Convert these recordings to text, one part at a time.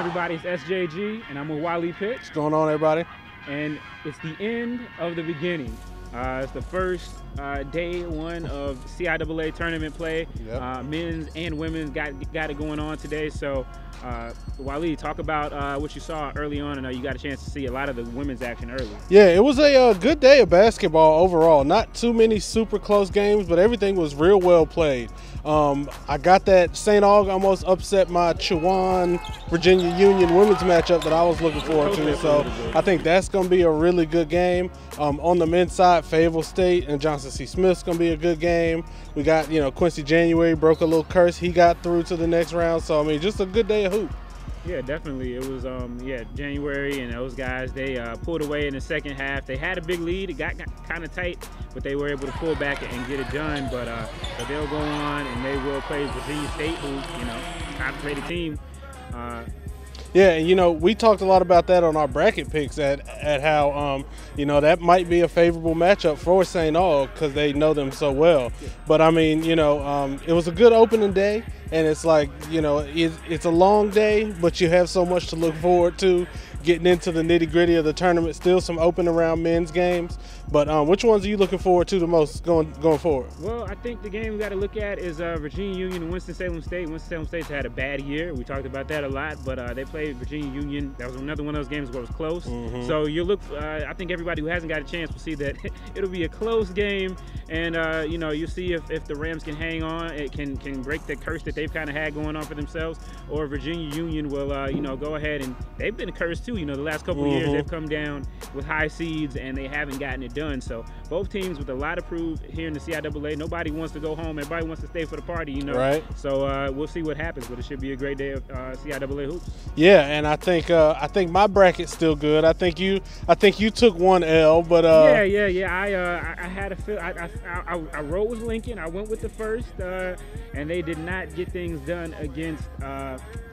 everybody? It's SJG, and I'm with Wally Pitts. What's going on, everybody? And it's the end of the beginning. It's the first day one of CIAA tournament play. Yep. Men's and women's got it going on today. So, Wally, talk about what you saw early on. I know you got a chance to see a lot of the women's action early. Yeah, it was a good day of basketball overall. Not too many super close games, but everything was real well played. I got that St. Aug almost upset my Chowan Virginia Union women's matchup that I was looking forward to. So I think that's going to be a really good game. On the men's side, Fayetteville State and Johnson C. Smith's going to be a good game. We got, Quincy January broke a little curse. He got through to the next round. So, I mean, just a good day of hoop. Yeah, definitely. It was, January and those guys, they pulled away in the second half. They had a big lead. It got kind of tight, but they were able to pull back and get it done. But they'll go on and they will play Virginia State, who, top-rated team. Yeah, and we talked a lot about that on our bracket picks at how that might be a favorable matchup for St. Aug because they know them so well. But I mean, it was a good opening day, and it's like it's a long day, but you have so much to look forward to. Getting into the nitty-gritty of the tournament, still some open around men's games. But which ones are you looking forward to the most going forward? Well, I think the game we got to look at is Virginia Union and Winston-Salem State. Winston-Salem State's had a bad year. We talked about that a lot, but they played Virginia Union. That was another one of those games where it was close. Mm-hmm. So you look. I think everybody who hasn't got a chance will see that it'll be a close game, and you see if the Rams can hang on, it can break the curse that they've kind of had going on for themselves, or Virginia Union will go ahead, and they've been cursed too. The last couple of years they've come down with high seeds and they haven't gotten it done. So both teams with a lot to prove here in the CIAA. Nobody wants to go home. Everybody wants to stay for the party, Right. So we'll see what happens, but it should be a great day of CIAA hoops. Yeah, and I think my bracket's still good. I think you took one L, but yeah. I had a feel. I rode with Lincoln. I went with the first, and they did not get things done against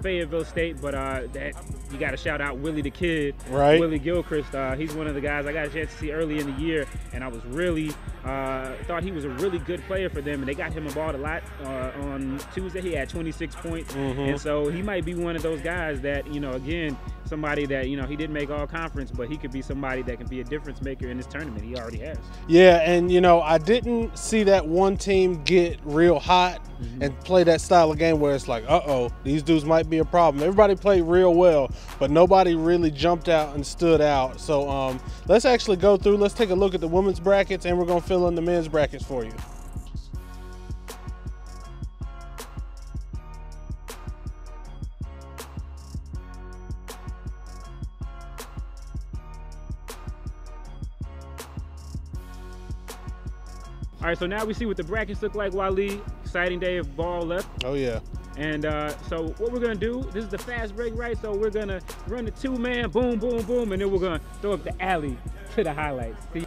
Fayetteville State. But that you got to shout out Willie the Kid, right? Willie Gilchrist. He's one of the guys I got a chance to see early in the year, and I was really thought he was a really good player for them. And they got him involved a lot on Tuesday. He had 26 points, and so he might be one of those guys that again, somebody that he didn't make all conference, but he could be somebody that can be a difference maker in this tournament. He already has. Yeah, and I didn't see that one team get real hot and play that style of game where it's like, these dudes might be a problem. Everybody played real well, but nobody really jumped out and stood out. So let's actually go through. Let's take a look at the women's brackets, and we're going to fill in the men's brackets for you. All right, so now we see what the brackets look like, Wally. Exciting day of ball left. Oh, yeah. And so what we're going to do, this is the fast break, right? So we're going to run the two-man, boom, boom, boom, and then we're going to throw up the alley to the highlights. See?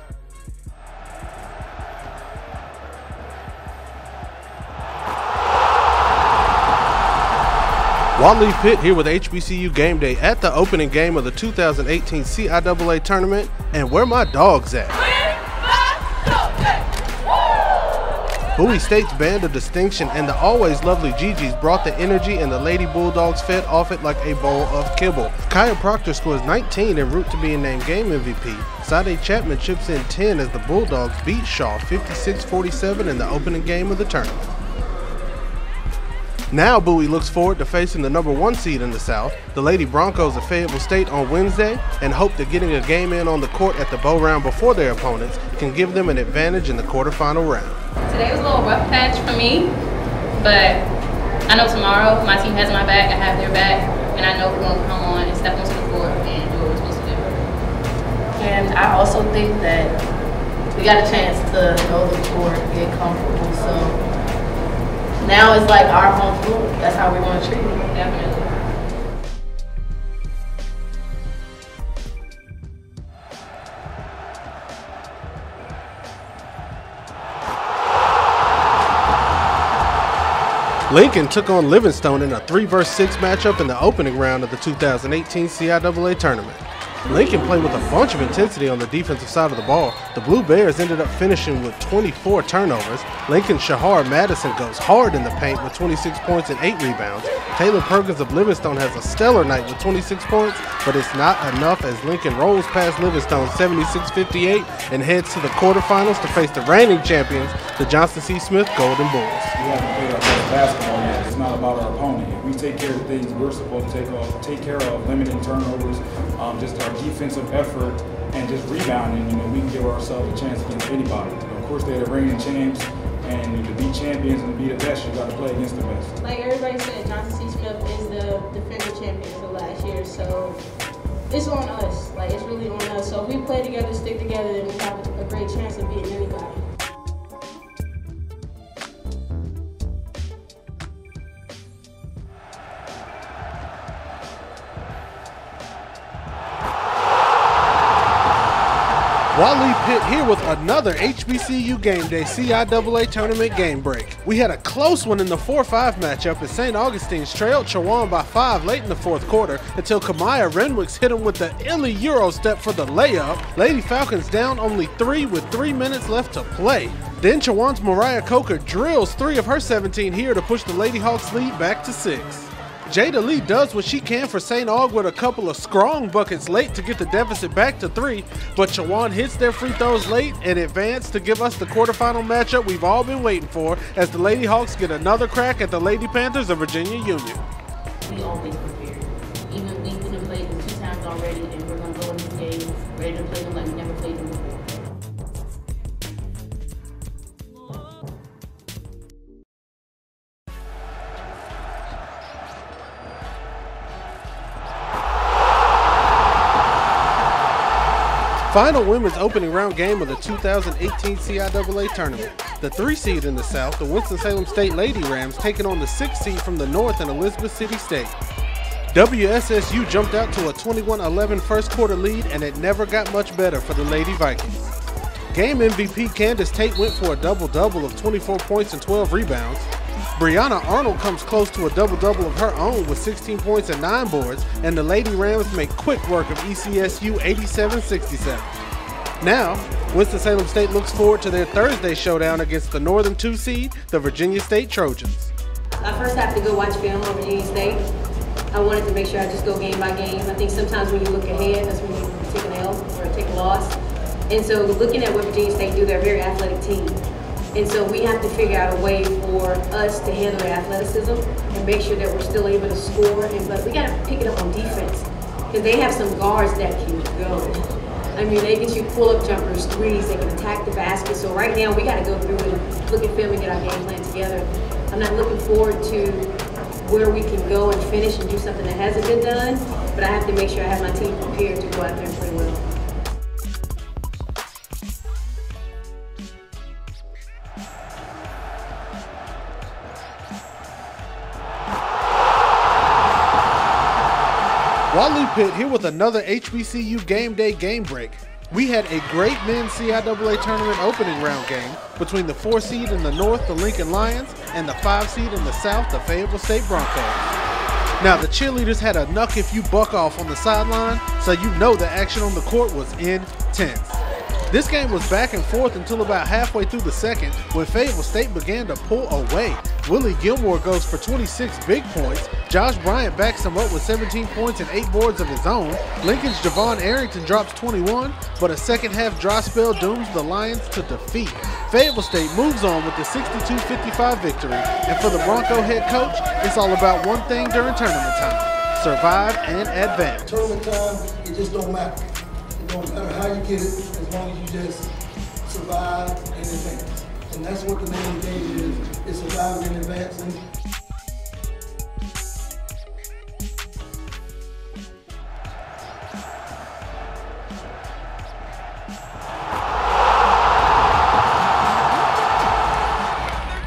Wally Pitt here with HBCU Game Day at the opening game of the 2018 CIAA Tournament. And where my dogs at? Bowie State's Band of Distinction and the always lovely Gigi's brought the energy, and the Lady Bulldogs fed off it like a bowl of kibble. Kaya Proctor scores 19 en route to being named Game MVP. Sade Chapman chips in 10 as the Bulldogs beat Shaw 56-47 in the opening game of the tournament. Now Bowie looks forward to facing the #1 seed in the South, the Lady Broncos of Fayetteville State, on Wednesday, and hope that getting a game in on the court at the bow round before their opponents can give them an advantage in the quarterfinal round. Today was a little rough patch for me, but I know tomorrow my team has my back, I have their back, and I know we're going to come on and step onto the court and do what we're supposed to do. And I also think that we got a chance to know the court, get comfortable, so now it's like our home court. That's how we're going to treat it. Definitely. Lincoln took on Livingstone in a 3-versus-6 matchup in the opening round of the 2018 CIAA Tournament. Lincoln played with a bunch of intensity on the defensive side of the ball. The Blue Bears ended up finishing with 24 turnovers. Lincoln's Shahar Madison goes hard in the paint with 26 points and 8 rebounds. Taylor Perkins of Livingstone has a stellar night with 26 points, but it's not enough as Lincoln rolls past Livingstone 76-58 and heads to the quarterfinals to face the reigning champions, the Johnson C. Smith Golden Bulls. We haven't played our best basketball yet. It's not about our opponent. If we take care of things we're supposed to take care of, limiting turnovers, just our defensive effort, and just rebounding, we can give ourselves a chance against anybody. Of course, they're the reigning champs, and to be champions and to be the best, you got to play against the best. Like everybody said, Johnson C. Smith is the defending champion for last year, so it's on us. Like, it's really on us. So if we play together, stick together, then we have a great chance of beating anybody. Wally Pitt here with another HBCU Game Day CIAA Tournament game break. We had a close one in the 4-5 matchup as St. Augustine's trailed Chowan by 5 late in the fourth quarter until Kamaya Renwicks hit him with the illy Euro step for the layup. Lady Falcons down only 3 with 3 minutes left to play. Then Chowan's Mariah Coker drills 3 of her 17 here to push the Lady Hawks lead back to 6. Jada Lee does what she can for St. Aug with a couple of strong buckets late to get the deficit back to 3, but Chowan hits their free throws late and advance to give us the quarterfinal matchup we've all been waiting for as the Lady Hawks get another crack at the Lady Panthers of Virginia Union. We always prepared. Even we could have played them 2 times already, and we're going to go in this game ready to play them like we never played them before. Final women's opening round game of the 2018 CIAA Tournament. The 3 seed in the South, the Winston-Salem State Lady Rams, taking on the 6 seed from the North in Elizabeth City State. WSSU jumped out to a 21-11 first quarter lead, and it never got much better for the Lady Vikings. Game MVP Candace Tate went for a double-double of 24 points and 12 rebounds. Brianna Arnold comes close to a double-double of her own with 16 points and 9 boards, and the Lady Rams make quick work of ECSU 87-67. Now, Winston-Salem State looks forward to their Thursday showdown against the Northern 2 seed, the Virginia State Trojans. I first have to go watch film on Virginia State. I wanted to make sure I just go game by game. I think sometimes when you look ahead, that's when you take an L or take a loss. And so looking at what Virginia State do, they're a very athletic team. And so we have to figure out a way for us to handle their athleticism and make sure that we're still able to score. But we got to pick it up on defense because they have some guards that can go. I mean, they can shoot pull-up jumpers, threes, they can attack the basket. So right now we got to go through and look at film and get our game plan together. I'm not looking forward to where we can go and finish and do something that hasn't been done, but I have to make sure I have my team prepared to go out there and play well. Wally Pitt here with another HBCU Game Day game break. We had a great men's CIAA Tournament opening round game between the 4 seed in the North, the Lincoln Lions, and the 5 seed in the South, the Fayetteville State Broncos. Now, the cheerleaders had a knuck if you buck off on the sideline, so you know the action on the court was intense. This game was back and forth until about halfway through the second when Fayetteville State began to pull away. Willie Gilmore goes for 26 big points. Josh Bryant backs him up with 17 points and 8 boards of his own. Lincoln's Javon Arrington drops 21, but a second half dry spell dooms the Lions to defeat. Fayetteville State moves on with the 62-55 victory, and for the Bronco head coach, it's all about one thing during tournament time: survive and advance. Tournament time, it just don't matter. It don't matter how you get it, as long as you just survive and advance. And that's what the name of the game is surviving and advancing.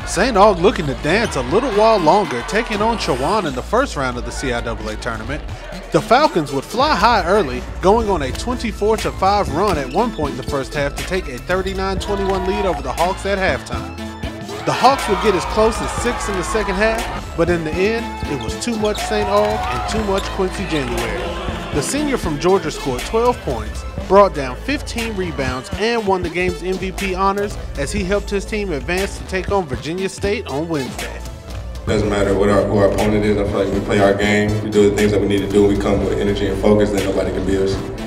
St. Aug looking to dance a little while longer, taking on Chowan in the first round of the CIAA Tournament. The Falcons would fly high early, going on a 24-5 run at one point in the first half to take a 39-21 lead over the Hawks at halftime. The Hawks would get as close as 6 in the second half, but in the end, it was too much St. Aug and too much Quincy January. The senior from Georgia scored 12 points, brought down 15 rebounds, and won the game's MVP honors as he helped his team advance to take on Virginia State on Wednesday. Doesn't matter who our opponent is. I feel like we play our game, we do the things that we need to do, we come with energy and focus, then nobody can beat us.